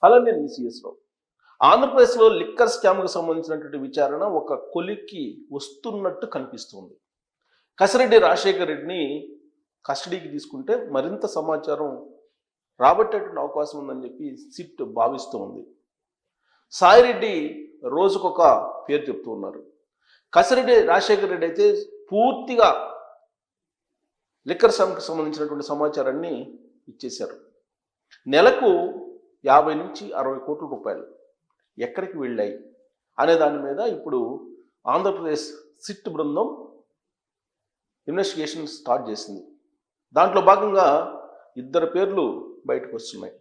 అలా నేను సిఎస్ రావు. ఆంధ్రప్రదేశ్లో లిక్కర్ స్కామ్కి సంబంధించినటువంటి విచారణ ఒక కొలిక్కి వస్తున్నట్టు కనిపిస్తుంది. కసిరెడ్డి రాజశేఖర్ రెడ్డిని కస్టడీకి తీసుకుంటే మరింత సమాచారం రాబట్టేటువంటి అవకాశం ఉందని చెప్పి సిట్ భావిస్తూ ఉంది. సాయిరెడ్డి రోజుకొక పేరు చెప్తూ ఉన్నారు. కసిరెడ్డి రాజశేఖర్ రెడ్డి అయితే పూర్తిగా లిక్కర్ స్కామ్కి సంబంధించినటువంటి సమాచారాన్ని ఇచ్చేశారు. నెలకు 50 నుంచి 60 కోట్ల రూపాయలు ఎక్కడికి వెళ్ళాయి అనే దాని మీద ఇప్పుడు ఆంధ్రప్రదేశ్ సిట్ బృందం ఇన్వెస్టిగేషన్ స్టార్ట్ చేసింది. దాంట్లో భాగంగా 2 పేర్లు బయటకు వస్తున్నాయి.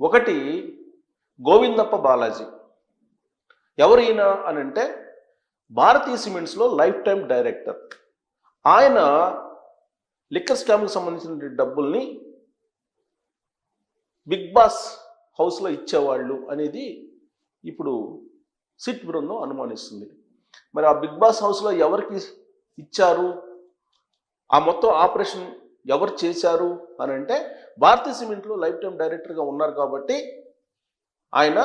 ఒకటి గోవిందప్ప బాలాజీ. ఎవరు ఈయన అని అంటే భారతీయ సిమెంట్స్లో లైఫ్ టైం డైరెక్టర్. ఆయన లిక్కర్ స్కామ్కి సంబంధించిన డబ్బుల్ని బిగ్ బాస్ హౌస్లో ఇచ్చేవాళ్ళు అనేది ఇప్పుడు సిట్ బృందం అనుమానిస్తుంది. మరి ఆ బిగ్ బాస్ హౌస్లో ఎవరికి ఇచ్చారు, ఆ మొత్తం ఆపరేషన్ ఎవరు చేశారు అని అంటే భారతీయ సిమెంట్లో లైఫ్ టైం డైరెక్టర్గా ఉన్నారు కాబట్టి ఆయన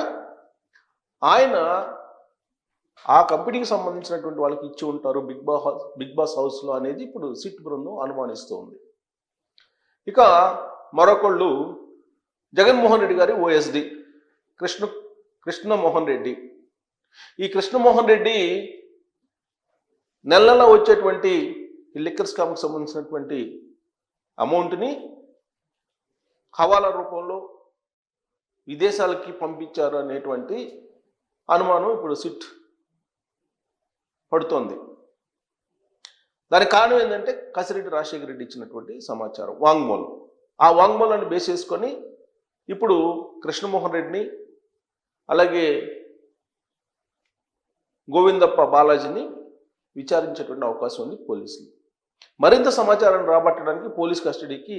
ఆ కంపెనీకి సంబంధించినటువంటి వాళ్ళకి ఇచ్చి ఉంటారు బిగ్ బాస్ హౌస్లో అనేది ఇప్పుడు సిట్ బృందం అనుమానిస్తూ ఉంది. ఇక మరొకళ్ళు జగన్మోహన్ రెడ్డి గారి ఓఎస్డి కృష్ణమోహన్ రెడ్డి. ఈ కృష్ణమోహన్ రెడ్డి నెల వచ్చేటువంటి లిక్కర్ స్కామ్కి సంబంధించినటువంటి అమౌంట్ని హవాలా రూపంలో విదేశాలకి పంపించారు అనేటువంటి అనుమానం ఇప్పుడు సిట్ పడుతోంది. దానికి కారణం ఏంటంటే కసిరెడ్డి రాజశేఖర రెడ్డి ఇచ్చినటువంటి సమాచారం, వాంగ్మూలం. ఆ వాంగ్మూలాన్ని బేస్ చేసుకొని ఇప్పుడు కృష్ణమోహన్ రెడ్డిని అలాగే గోవిందప్ప బాలాజీని విచారించేటువంటి అవకాశం ఉంది పోలీసులు. మరింత సమాచారాన్ని రాబట్టడానికి పోలీస్ కస్టడీకి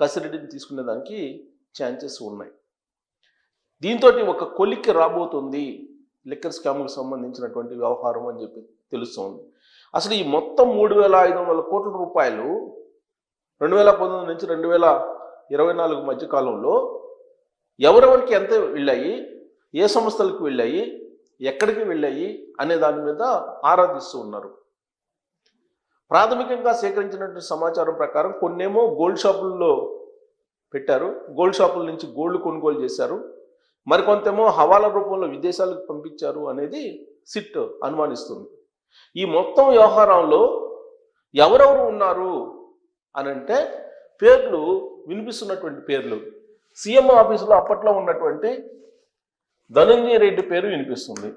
కసిరెడ్డిని తీసుకునేదానికి ఛాన్సెస్ ఉన్నాయి. దీంతో ఒక కొలిక్కి రాబోతుంది లిక్కర్ స్కామ్కి సంబంధించినటువంటి వ్యవహారం అని చెప్పి తెలుస్తోంది. అసలు ఈ మొత్తం 3,500 కోట్ల రూపాయలు 2019 నుంచి 2024 మధ్య కాలంలో ఎవరెవరికి ఎంత వెళ్ళాయి, ఏ సంస్థలకు వెళ్ళాయి, ఎక్కడికి వెళ్ళాయి అనే దాని మీద ఆరాధిస్తూ ఉన్నారు. ప్రాథమికంగా సేకరించినటువంటి సమాచారం ప్రకారం కొన్నేమో గోల్డ్ షాపుల్లో పెట్టారు, గోల్డ్ షాపుల నుంచి గోల్డ్ కొనుగోలు చేశారు, మరికొంతేమో హవాలా రూపంలో విదేశాలకు పంపించారు అనేది సిట్ అనుమానిస్తుంది. ఈ మొత్తం వ్యవహారంలో ఎవరెవరు ఉన్నారు అని అంటే పేర్లు వినిపిస్తున్నటువంటి పేర్లు సీఎం ఆఫీసులో అప్పట్లో ఉన్నటువంటి ధనంజయ రెడ్డి పేరు వినిపిస్తుంది.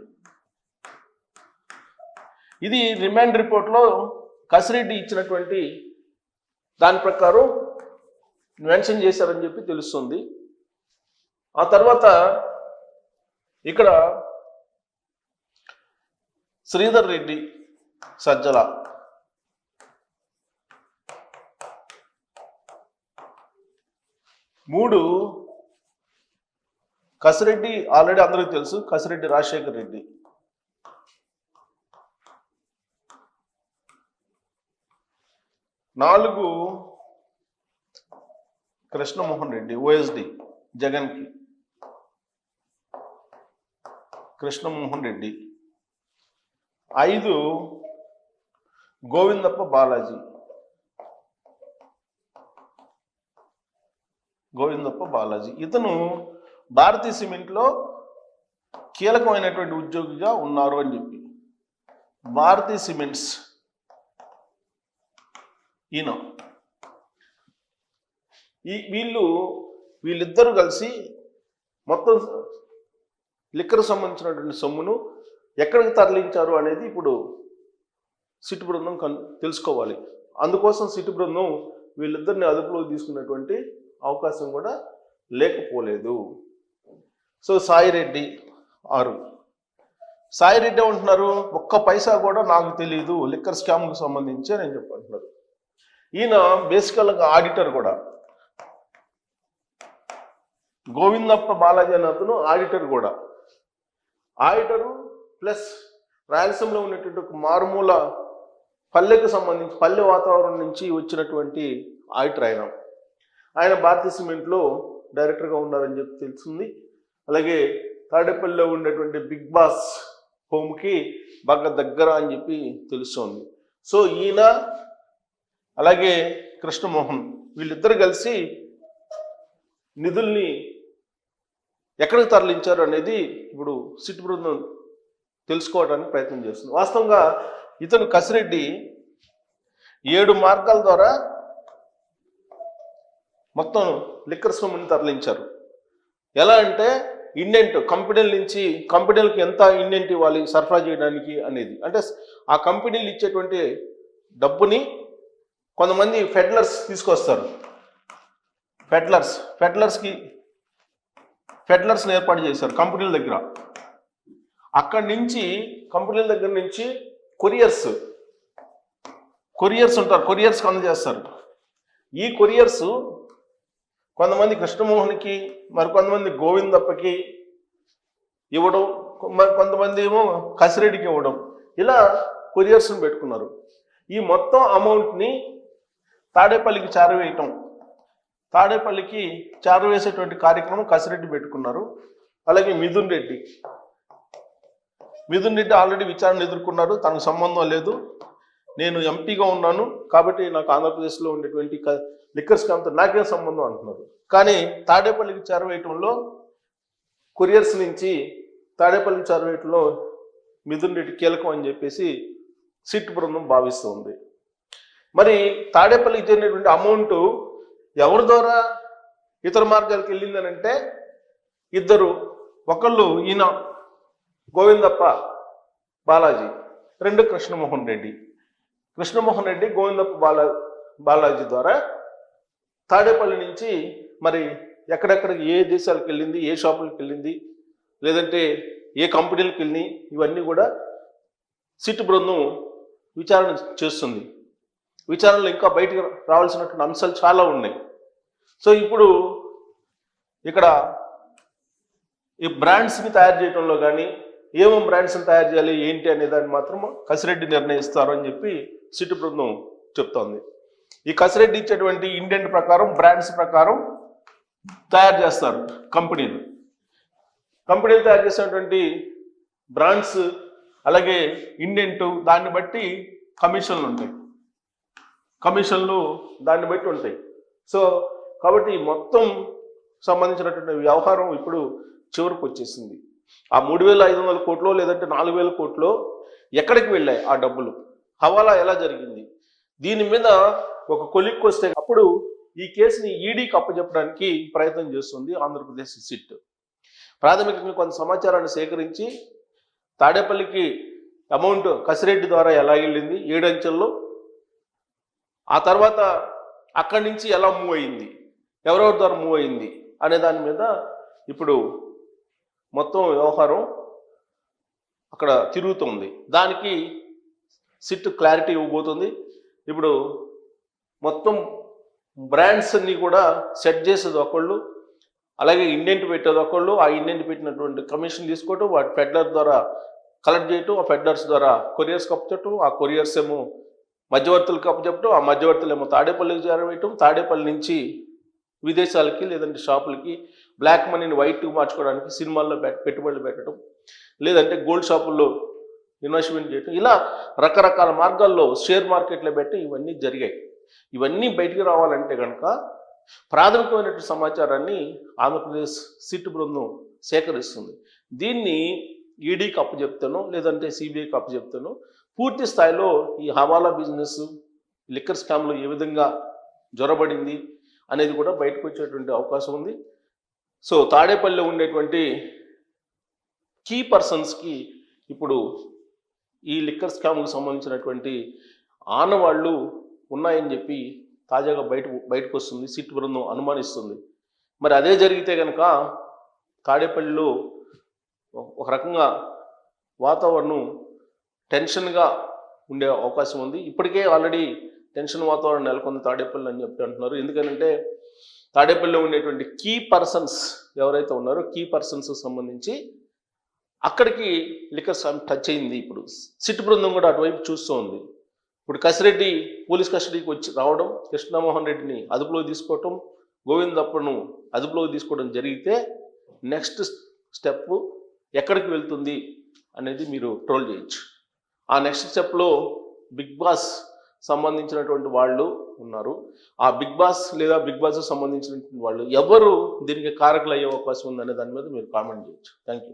ఇది రిమాండ్ రిపోర్ట్లో కసిరెడ్డి ఇచ్చినటువంటి దాని ప్రకారం మెన్షన్ చేశారని చెప్పి తెలుస్తుంది. ఆ తర్వాత ఇక్కడ శ్రీధర్ రెడ్డి సజ్జల, మూడు కసిరెడ్డి ఆల్రెడీ అందరికీ తెలుసు, కసిరెడ్డి రాజశేఖర్ రెడ్డి. 4 కృష్ణమోహన్ రెడ్డి ఓఎస్డి జగన్కి, కృష్ణమోహన్ రెడ్డి. 5 గోవిందప్ప బాలాజీ, ఇతను భారతీయ సిమెంట్లో కీలకమైనటువంటి ఉద్యోగిగా ఉన్నారు అని చెప్పి. భారతీయ సిమెంట్స్ ఈయన వీళ్ళిద్దరూ కలిసి మొత్తం లిక్కర్ సంబంధించినటువంటి సొమ్మును ఎక్కడికి తరలించారు అనేది ఇప్పుడు సిట్ బృందం తెలుసుకోవాలి. అందుకోసం సిట్ బృందం వీళ్ళిద్దరిని అదుపులోకి తీసుకున్నటువంటి అవకాశం కూడా లేకపోలేదు. సో సాయిరెడ్డి 6. సాయిరెడ్డి ఏమంటున్నారు, ఒక్క పైసా కూడా నాకు తెలియదు లిక్కర్ స్కామ్కి సంబంధించి నేను చెప్పంటున్నారు. ఈయన బేసికల్గా ఆడిటర్ కూడా. గోవిందప్ప బాలాజీ అనే అతను ఆడిటర్ కూడా. ఆడిటరు ప్లస్ రాయలసీమలో ఉన్నటువంటి ఒక మారుమూల పల్లెకు సంబంధించి పల్లె వాతావరణం నుంచి వచ్చినటువంటి ఆడిటర్ ఆయన భారతీయ సిమెంట్లో డైరెక్టర్గా ఉన్నారని చెప్పి తెలిసింది. అలాగే తాడేపల్లిలో ఉండేటువంటి బిగ్ బాస్ హోమ్కి బాగా దగ్గర అని చెప్పి తెలుస్తోంది. సో ఈయన అలాగే కృష్ణమోహన్ వీళ్ళిద్దరు కలిసి నిధుల్ని ఎక్కడికి తరలించారు అనేది ఇప్పుడు సిట్ బృందం తెలుసుకోవడానికి ప్రయత్నం చేస్తుంది. వాస్తవంగా ఇతను కసిరెడ్డి 7 మార్గాల ద్వారా మొత్తం లిక్కర్ సొమ్ముని తరలించారు. ఎలా అంటే ఇండెంట్ కంపెనీల నుంచి కంపెనీలకు ఎంత ఇండెంట్ ఇవ్వాలి సరఫరా చేయడానికి అనేది, అంటే ఆ కంపెనీలు ఇచ్చేటువంటి డబ్బుని కొంతమంది ఫెడ్లర్స్ తీసుకొస్తారు. ఫెడ్లర్స్ని ఏర్పాటు చేశారు కంపెనీల దగ్గర. అక్కడి నుంచి కంపెనీల దగ్గర నుంచి కొరియర్స్ ఉంటారు, కొరియర్స్కి అందజేస్తారు. ఈ కొరియర్స్ కొంతమంది కృష్ణమోహన్కి, మరికొంతమంది గోవిందప్పకి ఇవ్వడం, మరి కొంతమంది ఏమో కసిరెడ్డికి ఇవ్వడం, ఇలా కొరియర్స్ని పెట్టుకున్నారు. ఈ మొత్తం అమౌంట్ని తాడేపల్లికి చేరవేసేటువంటి కార్యక్రమం కసిరెడ్డి పెట్టుకున్నారు. అలాగే మిథున్ రెడ్డి ఆల్రెడీ విచారణ ఎదుర్కొన్నారు. తనకు సంబంధం లేదు, నేను ఎంపీగా ఉన్నాను కాబట్టి నాకు ఆంధ్రప్రదేశ్లో ఉండేటువంటి లిక్కర్ స్కామ్తో నాకేం సంబంధం అంటున్నారు. కానీ తాడేపల్లికి చేరవేయటంలో కొరియర్స్ నుంచి తాడేపల్లికి చేరవేయటంలో మిథున్ రెడ్డి కీలకం అని చెప్పేసి సిట్ బృందం భావిస్తుంది. మరి తాడేపల్లికి చేరినటువంటి అమౌంట్ ఎవరి ద్వారా ఇతర మార్గాలకు వెళ్ళిందని అంటే ఇద్దరు, ఒకళ్ళు ఈయన గోవిందప్ప బాలాజీ, రెండు కృష్ణమోహన్ రెడ్డి గోవిందప్ప బాలాజీ ద్వారా తాడేపల్లి నుంచి మరి ఎక్కడెక్కడికి ఏ దేశాలకు వెళ్ళింది, ఏ షాపులకు వెళ్ళింది, లేదంటే ఏ కంపెనీలకు వెళ్ళింది, ఇవన్నీ కూడా సిట్ బృందం విచారణ చేస్తుంది. విచారణలో ఇంకా బయటకు రావాల్సినటువంటి అంశాలు చాలా ఉన్నాయి. సో ఇప్పుడు ఇక్కడ ఈ బ్రాండ్స్ని తయారు చేయడంలో కానీ ఏమేమి బ్రాండ్స్ని తయారు చేయాలి ఏంటి అనే దాన్ని మాత్రం కసిరెడ్డి నిర్ణయిస్తారు అని చెప్పి సిట్ బృందం చెప్తోంది. ఈ కసిరెడ్డి ఇచ్చేటువంటి ఇండెంట్ ప్రకారం, బ్రాండ్స్ ప్రకారం తయారు చేస్తారు కంపెనీలు తయారు చేసినటువంటి బ్రాండ్స్ అలాగే ఇండెంట్ దాన్ని బట్టి కమిషన్లు దాన్ని బట్టి ఉంటాయి. సో కాబట్టి మొత్తం సంబంధించినటువంటి వ్యవహారం ఇప్పుడు చివరికి వచ్చేసింది. ఆ 3,500 కోట్లు లేదంటే 4,000 కోట్లు ఎక్కడికి వెళ్ళాయి, ఆ డబ్బులు హవాలా ఎలా జరిగింది, దీని మీద ఒక కొలిక్కి వస్తే అప్పుడు ఈ కేసుని ఈడీకి అప్పచెప్పడానికి ప్రయత్నం చేస్తుంది ఆంధ్రప్రదేశ్ సిట్. ప్రాథమికంగా కొంత సమాచారాన్ని సేకరించి తాడేపల్లికి అమౌంట్ కసిరెడ్డి ద్వారా ఎలా వెళ్ళింది 7 అంచెల్లో, ఆ తర్వాత అక్కడి నుంచి ఎలా మూవ్ అయింది, ఎవరెవరి ద్వారా మూవ్ అయింది అనే దాని మీద ఇప్పుడు మొత్తం వ్యవహారం అక్కడ తిరుగుతుంది. దానికి సిట్ క్లారిటీ ఇవ్వబోతుంది. ఇప్పుడు మొత్తం బ్రాండ్స్ అన్ని కూడా సెట్ చేసేది ఒకళ్ళు, అలాగే ఇండెంట్ పెట్టేది ఒకళ్ళు, ఆ ఇండెంట్ పెట్టినటువంటి కమిషన్ తీసుకోవటం, వాటి ఫెడ్లర్ ద్వారా కలెక్ట్ చేయటం, ఆ ఫెడ్లర్స్ ద్వారా కొరియర్స్కి అప్పచెప్పటం, ఆ కొరియర్స్ ఏమో మధ్యవర్తులకు అప్పచెప్పటం, ఆ మధ్యవర్తులు ఏమో తాడేపల్లికి చేరవేయటం, తాడేపల్లి నుంచి విదేశాలకి లేదంటే షాపులకి బ్లాక్ మనీని వైట్కి మార్చుకోవడానికి సినిమాల్లో పెట్టుబడులు పెట్టడం, లేదంటే గోల్డ్ షాపుల్లో ఇన్వెస్ట్మెంట్ చేయటం, ఇలా రకరకాల మార్గాల్లో షేర్ మార్కెట్లో పెట్టి ఇవన్నీ జరిగాయి. ఇవన్నీ బయటికి రావాలంటే కనుక ప్రాథమికమైనటువంటి సమాచారాన్ని ఆంధ్రప్రదేశ్ సిట్ బృందం సేకరిస్తుంది. దీన్ని ఈడీకి అప్పచెప్తాను లేదంటే సిబిఐకి అప్పచెప్తాను, పూర్తి స్థాయిలో ఈ హవాలా బిజినెస్, లిక్కర్ స్కామ్లో ఏ విధంగా జ్వరబడింది అనేది కూడా బయటకు వచ్చేటువంటి అవకాశం ఉంది. సో తాడేపల్లిలో ఉండేటువంటి కీ పర్సన్స్కి ఇప్పుడు ఈ లిక్కర్ స్కామ్కు సంబంధించినటువంటి ఆనవాళ్ళు ఉన్నాయని చెప్పి తాజాగా బయటకు వస్తుంది, సిట్ బృందం అనుమానిస్తుంది. మరి అదే జరిగితే కనుక తాడేపల్లిలో ఒక రకంగా వాతావరణం టెన్షన్గా ఉండే అవకాశం ఉంది. ఇప్పటికే ఆల్రెడీ టెన్షన్ వాతావరణం నెలకొంది తాడేపల్లి అని చెప్పి అంటున్నారు. ఎందుకంటే తాడేపల్లిలో ఉండేటువంటి కీ పర్సన్స్ ఎవరైతే ఉన్నారో కీ పర్సన్స్ సంబంధించి అక్కడికి లిక్కర్ స్కామ్ టచ్ అయింది. ఇప్పుడు సిట్ బృందం కూడా అటువైపు చూస్తూ ఉంది. ఇప్పుడు కసిరెడ్డి పోలీస్ కస్టడీకి వచ్చి రావడం, కృష్ణమోహన్ రెడ్డిని అదుపులోకి తీసుకోవటం, గోవిందప్పను అదుపులోకి తీసుకోవడం జరిగితే నెక్స్ట్ స్టెప్ ఎక్కడికి వెళ్తుంది అనేది మీరు ట్రోల్ చేయొచ్చు. ఆ నెక్స్ట్ స్టెప్లో బిగ్ బాస్ సంబంధించినటువంటి వాళ్ళు ఉన్నారు. ఆ బిగ్ బాస్ లేదా బిగ్ బాస్ సంబంధించినటువంటి వాళ్ళు ఎవరు దీనికి కారకులు అయ్యే అవకాశం ఉందనే దాని మీద మీరు కామెంట్ చేయొచ్చు. Thank you.